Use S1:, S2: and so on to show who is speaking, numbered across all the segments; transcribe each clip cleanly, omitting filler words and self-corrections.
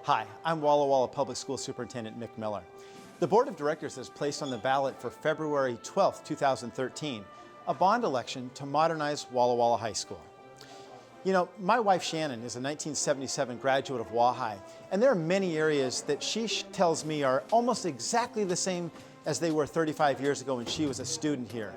S1: Hi, I'm Walla Walla Public School Superintendent Mick Miller. The Board of Directors has placed on the ballot for February 12, 2013, a bond election to modernize Walla Walla High School. You know, my wife Shannon is a 1977 graduate of Walla High, and there are many areas that she tells me are almost exactly the same as they were 35 years ago when she was a student here.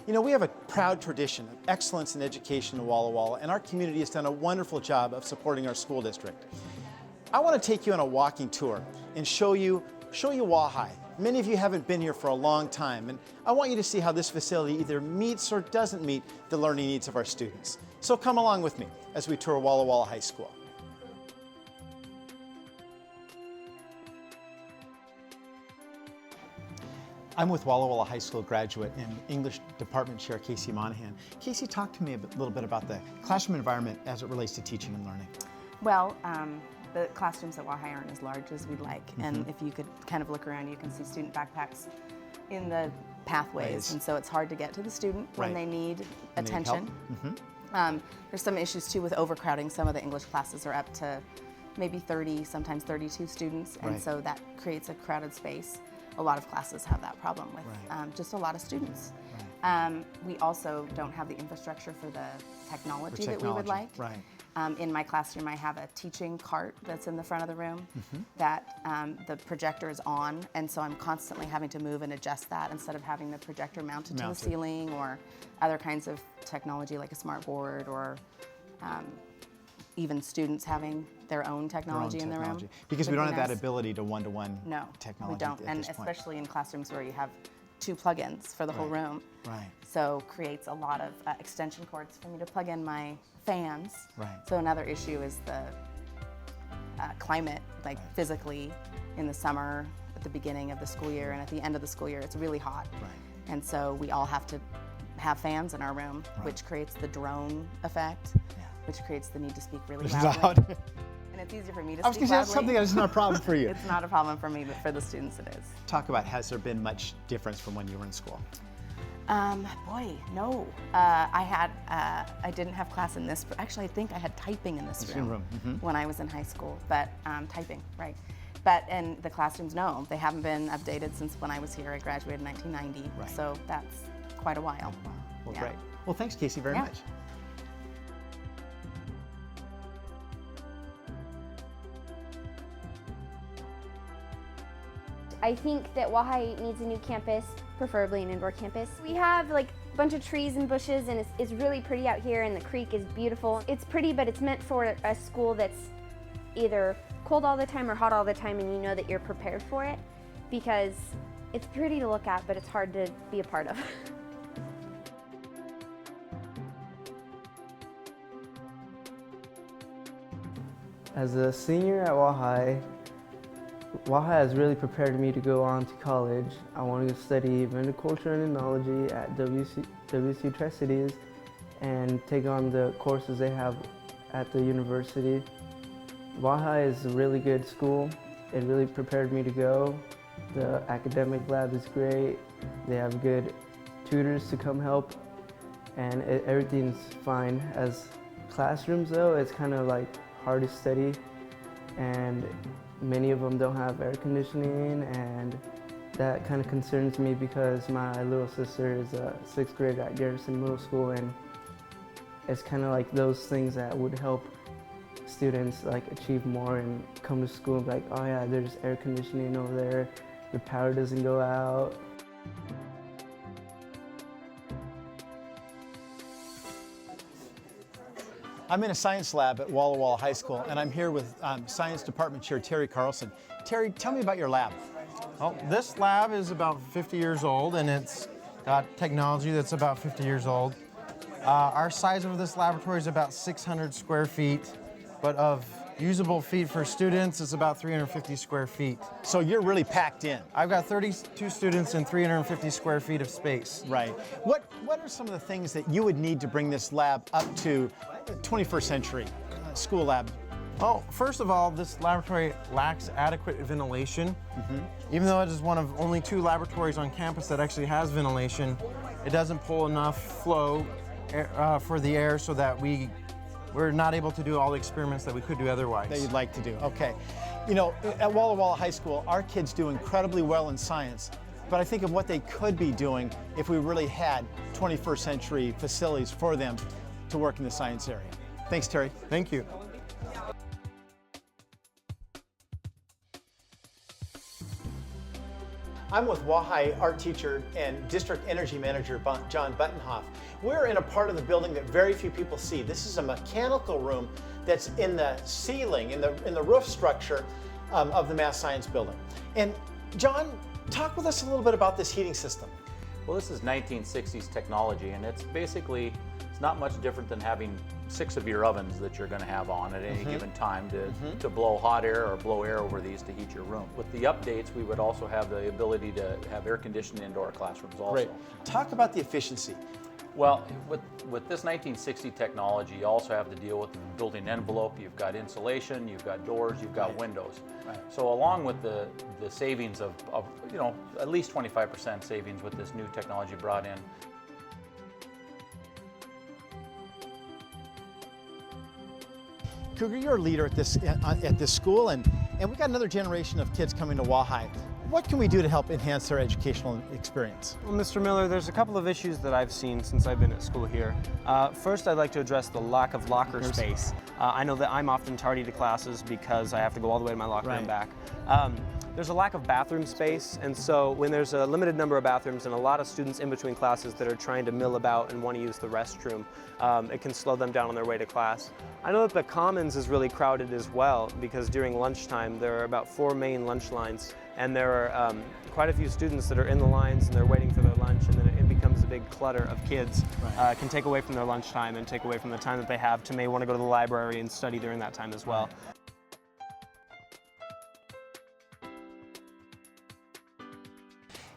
S1: You know, we have a proud tradition of excellence in education in Walla Walla, and our community has done a wonderful job of supporting our school district. I want to take you on a walking tour and show you Walla High. Many of you haven't been here for a long time, and I want you to see how this facility either meets or doesn't meet the learning needs of our students. So come along with me as we tour Walla Walla High School. I'm with Walla Walla High School graduate and English Department Chair Casey Monahan. Casey, talk to me a little bit about the classroom environment as it relates to teaching and learning.
S2: Well, the classrooms at Walla High aren't as large as we'd like, and if you could kind of look around, you can see student backpacks in the pathways, and so it's hard to get to the student when they need attention. There's some issues too with overcrowding. Some of the English classes are up to maybe 30, sometimes 32 students, and so that creates a crowded space. A lot of classes have that problem with just a lot of students. We also don't have the infrastructure for the technology that we would like. In my classroom, I have a teaching cart that's in the front of the room that the projector is on, and so I'm constantly having to move and adjust that instead of having the projector mounted to the ceiling or other kinds of technology like a smart board or even students having their own technology in the room.
S1: Because we don't have that ability to one-to-one technology.
S2: No, we don't, and especially in classrooms where you have 2 plugins for the whole room. So creates a lot of extension cords for me to plug in my fans. So another issue is the climate, like physically in the summer, at the beginning of the school year, and at the end of the school year, it's really hot. And so we all have to have fans in our room, which creates the drone effect, which creates the need to speak really loudly. And it's easier for me to speak loudly.
S1: I was going to say, that's something that's not a problem for you.
S2: It's not a problem for me, but for the students it is.
S1: Talk about, has there been much difference from when you were in school?
S2: Boy, no. I didn't have class in this, but actually I think I had typing in this room when I was in high school, but typing, right. But in the classrooms, no, they haven't been updated since when I was here. I graduated in 1990, so that's quite a while.
S1: Well, great. Well, thanks, Casey, very much.
S3: I think that Walla High needs a new campus, preferably an indoor campus. We have like a bunch of trees and bushes, and it's really pretty out here, and the creek is beautiful. It's pretty, but it's meant for a school that's either cold all the time or hot all the time, and you know that you're prepared for it, because it's pretty to look at, but it's hard to be a part of.
S4: As a senior at Walla High has really prepared me to go on to college. I want to study viticulture and enology at WC Tri-Cities and take on the courses they have at the university. Walla High is a really good school. It really prepared me to go. The academic lab is great. They have good tutors to come help, and everything's fine. As classrooms though, it's kind of like hard to study, and many of them don't have air conditioning, and that kind of concerns me because my little sister is a 6th grader at Garrison Middle School, and it's kind of like those things that would help students like achieve more and come to school and be like, oh yeah, there's air conditioning over there, the power doesn't go out.
S1: I'm in a science lab at Walla Walla High School, and I'm here with Science Department Chair Terry Carlson. Terry, tell me about your lab.
S5: Well, this lab is about 50 years old, and it's got technology that's about 50 years old. Our size of this laboratory is about 600 square feet, but of usable feet for students, it's about 350 square feet.
S1: So you're really packed in.
S5: I've got 32 students and 350 square feet of space.
S1: Right. What are some of the things that you would need to bring this lab up to 21st century school lab?
S5: Well, first of all, this laboratory lacks adequate ventilation. Even though it is one of only 2 laboratories on campus that actually has ventilation, it doesn't pull enough flow for the air so that we're not able to do all the experiments that we could do otherwise.
S1: That you'd like to do, okay. You know, at Walla Walla High School, our kids do incredibly well in science, but I think of what they could be doing if we really had 21st century facilities for them to work in the science area. Thanks, Terry.
S5: Thank you.
S1: I'm with High art teacher and district energy manager John Buttonhoff. We're in a part of the building that very few people see. This is a mechanical room that's in the ceiling, in the roof structure of the Math Science building. And John, talk with us a little bit about this heating system.
S6: Well, this is 1960s technology, and it's basically, it's not much different than having 6 of your ovens that you're going to have on at any given time to blow hot air or blow air over these to heat your room. With the updates, we would also have the ability to have air-conditioned indoor classrooms also.
S1: Great. Talk about the efficiency.
S6: Well, with this 1960 technology, you also have to deal with the building envelope. You've got insulation, you've got doors, you've got windows.
S1: Right.
S6: So along with the savings of you know, at least 25% savings with this new technology brought in.
S1: Cougar, you're a leader at this school, and we've got another generation of kids coming to Walla High. What can we do to help enhance their educational experience?
S7: Well, Mr. Miller, there's a couple of issues that I've seen since I've been at school here. First, I'd like to address the lack of locker space. I know that I'm often tardy to classes because I have to go all the way to my locker and back. There's a lack of bathroom space, and so when there's a limited number of bathrooms and a lot of students in between classes that are trying to mill about and want to use the restroom, it can slow them down on their way to class. I know that the Commons is really crowded as well because during lunchtime there are about 4 main lunch lines, and there are quite a few students that are in the lines and they're waiting for their lunch, and then it becomes a big clutter of kids. Can take away from their lunchtime and take away from the time that they have to may want to go to the library and study during that time as well.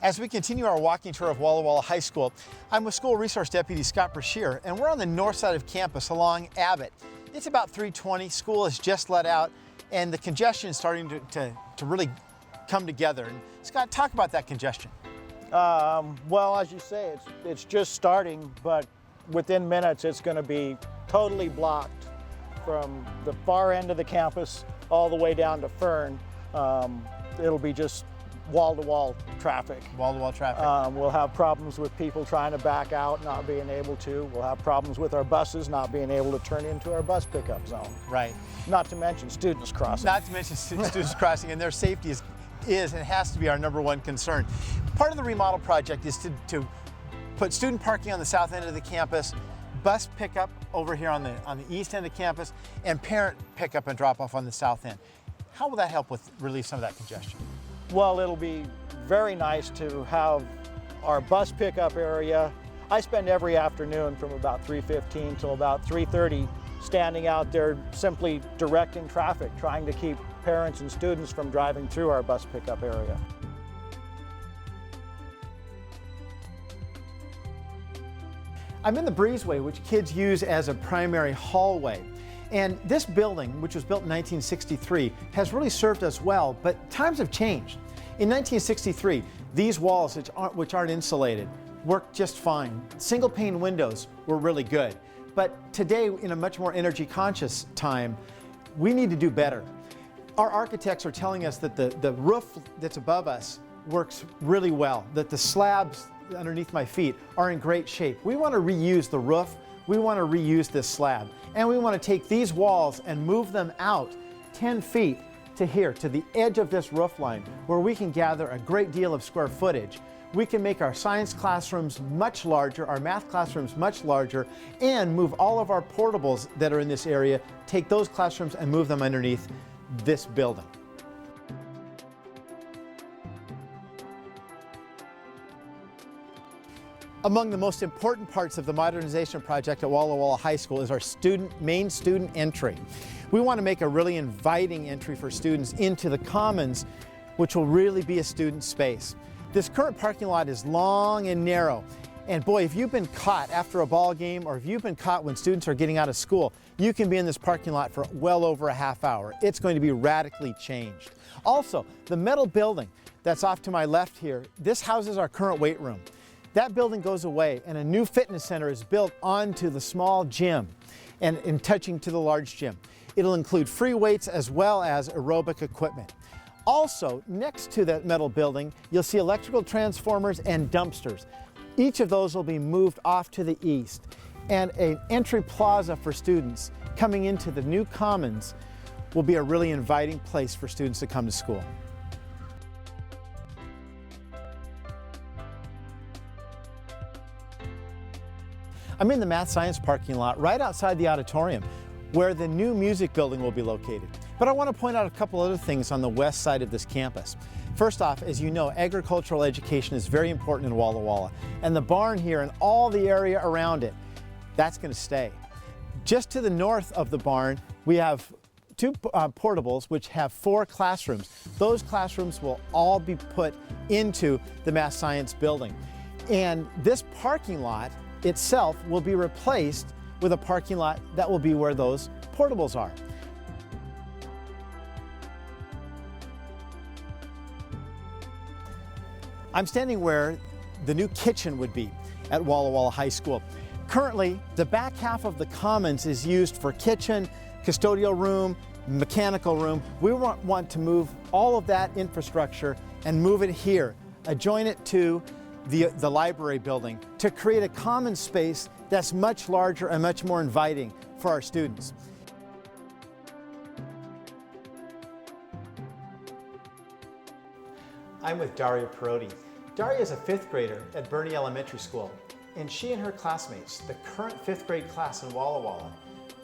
S1: As we continue our walking tour of Walla Walla High School, I'm with School Resource Deputy Scott Brashear, and we're on the north side of campus along Abbott. It's about 3:20, school has just let out, and the congestion is starting to really come together. And Scott, talk about that congestion.
S8: Well, as you say, it's just starting, but within minutes it's going to be totally blocked from the far end of the campus all the way down to Fern. It'll be just wall-to-wall traffic.
S1: Wall-to-wall traffic.
S8: We'll have problems with people trying to back out, not being able to. We'll have problems with our buses not being able to turn into our bus pickup zone.
S1: Right.
S8: Not to mention students crossing.
S1: Not to mention students crossing, and their safety is and has to be our #1 concern. Part of the remodel project is to put student parking on the south end of the campus, bus pickup over here on the east end of campus, and parent pickup and drop off on the south end. How will that help with relieve some of that congestion?
S8: Well, it'll be very nice to have our bus pickup area. I spend every afternoon from about 3:15 till about 3:30 standing out there simply directing traffic, trying to keep parents and students from driving through our bus pickup area.
S1: I'm in the Breezeway, which kids use as a primary hallway. And this building, which was built in 1963, has really served us well, but times have changed. In 1963, these walls, which aren't insulated, worked just fine. Single pane windows were really good. But today, in a much more energy conscious time, we need to do better. Our architects are telling us that the roof that's above us works really well, that the slabs underneath my feet are in great shape. We want to reuse the roof. We want to reuse this slab, and we want to take these walls and move them out 10 feet to here, to the edge of this roof line, where we can gather a great deal of square footage. We can make our science classrooms much larger, our math classrooms much larger, and move all of our portables that are in this area, take those classrooms and move them underneath this building. Among the most important parts of the modernization project at Walla Walla High School is our main student entry. We want to make a really inviting entry for students into the Commons, which will really be a student space. This current parking lot is long and narrow, and boy, if you've been caught after a ball game, or if you've been caught when students are getting out of school, you can be in this parking lot for well over a half hour. It's going to be radically changed. Also, the metal building that's off to my left here, this houses our current weight room. That building goes away and a new fitness center is built onto the small gym and touching to the large gym. It'll include free weights as well as aerobic equipment. Also, next to that metal building, you'll see electrical transformers and dumpsters. Each of those will be moved off to the east, and an entry plaza for students coming into the new commons will be a really inviting place for students to come to school. I'm in the math science parking lot right outside the auditorium where the new music building will be located. But I want to point out a couple other things on the west side of this campus. First off, as you know, agricultural education is very important in Walla Walla, and the barn here and all the area around it, that's going to stay. Just to the north of the barn, we have two portables which have 4 classrooms. Those classrooms will all be put into the math science building. And this parking lot itself will be replaced with a parking lot that will be where those portables are. I'm standing where the new kitchen would be at Walla Walla High School. Currently, the back half of the commons is used for kitchen, custodial room, mechanical room. We want to move all of that infrastructure and move it here, adjoin it to the library building to create a common space that's much larger and much more inviting for our students. I'm with Daria Perotti. Daria is a 5th grader at Burney Elementary School, and she and her classmates, the current 5th grade class in Walla Walla,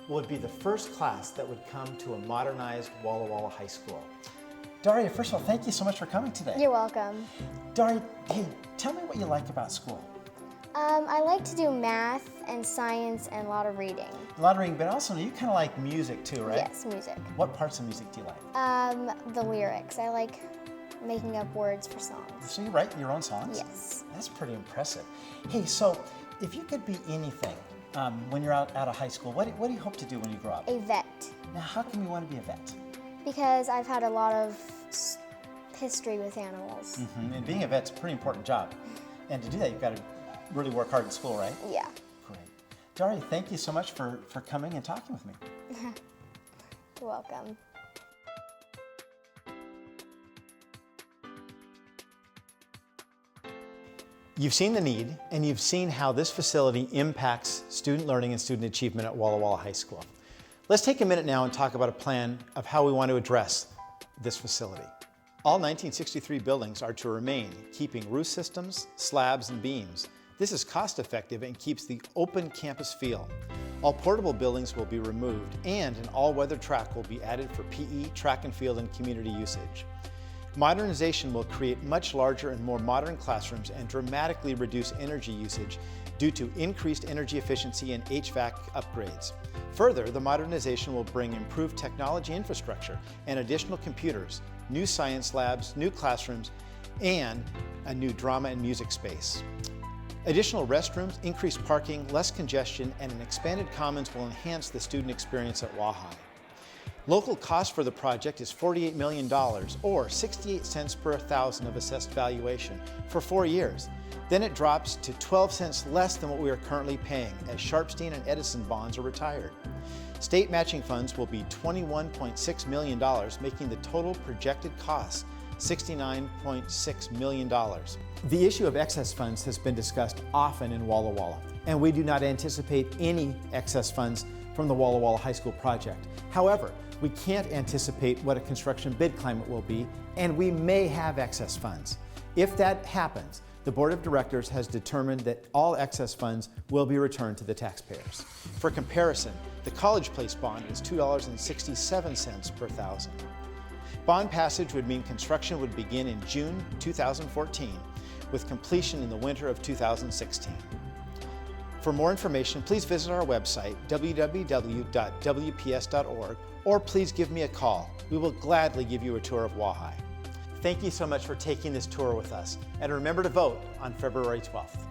S1: would be the first class that would come to a modernized Walla Walla High School. Daria, first of all, thank you so much for coming today.
S9: You're welcome.
S1: Daria, hey, tell me what you like about school.
S9: I like to do math and science and a lot of reading.
S1: A lot of reading, but also you kind of like music too, right?
S9: Yes, music.
S1: What parts of music do you like?
S9: The lyrics. I like making up words for songs.
S1: So you write your own songs?
S9: Yes.
S1: That's pretty impressive. Hey, so if you could be anything when you're out of high school, what do you hope to do when you grow up?
S9: A vet.
S1: Now, how come you want to be a vet?
S9: Because I've had a lot of history with animals.
S1: Mm-hmm. And being a vet's a pretty important job. And to do that, you've got to really work hard in school, right?
S9: Yeah.
S1: Great. Daria, thank you so much for coming and talking with me.
S9: You're welcome.
S1: You've seen the need, and you've seen how this facility impacts student learning and student achievement at Walla Walla High School. Let's take a minute now and talk about a plan of how we want to address this facility. All 1963 buildings are to remain, keeping roof systems, slabs, and beams. This is cost-effective and keeps the open campus feel. All portable buildings will be removed, and an all-weather track will be added for PE, track and field, and community usage. Modernization will create much larger and more modern classrooms and dramatically reduce energy usage due to increased energy efficiency and HVAC upgrades. Further, the modernization will bring improved technology infrastructure and additional computers, new science labs, new classrooms, and a new drama and music space. Additional restrooms, increased parking, less congestion, and an expanded commons will enhance the student experience at Walla High. Local cost for the project is $48 million, or 68 cents per 1,000 of assessed valuation for 4 years. Then it drops to 12 cents less than what we are currently paying as Sharpstein and Edison bonds are retired. State matching funds will be $21.6 million, making the total projected cost $69.6 million. The issue of excess funds has been discussed often in Walla Walla, and we do not anticipate any excess funds from the Walla Walla High School project. However, we can't anticipate what a construction bid climate will be, and we may have excess funds. If that happens, the Board of Directors has determined that all excess funds will be returned to the taxpayers. For comparison, the College Place bond is $2.67 per 1,000. Bond passage would mean construction would begin in June 2014, with completion in the winter of 2016. For more information, please visit our website, www.wps.org, or please give me a call. We will gladly give you a tour of Walla High. Thank you so much for taking this tour with us, and remember to vote on February 12th.